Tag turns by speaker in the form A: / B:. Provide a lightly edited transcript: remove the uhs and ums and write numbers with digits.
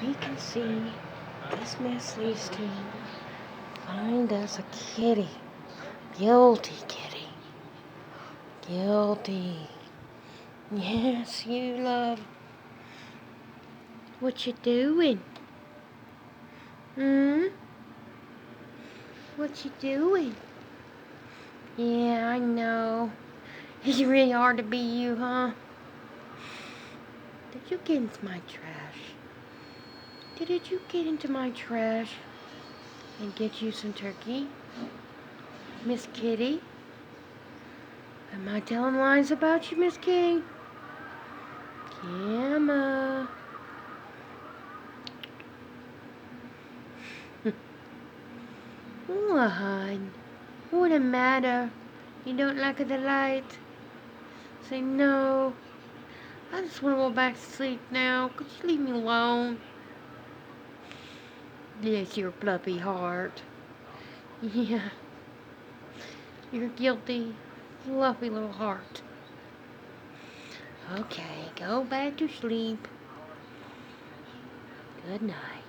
A: we can see this Miss Lee's team find us a kitty. Guilty kitty. Guilty. Yes, you love. What you doing? What you doing? Yeah, I know. It's really hard to be you, huh? Did you get into my trash? Did you get into my trash and get you some turkey? Miss Kitty? Am I telling lies about you, Miss Kitty? Cama. What? What the matter? You don't like the light? Say no. I just want to go back to sleep now. Could you leave me alone? Yes, your fluffy heart. Yeah. Your guilty, fluffy little heart. Okay, go back to sleep. Good night.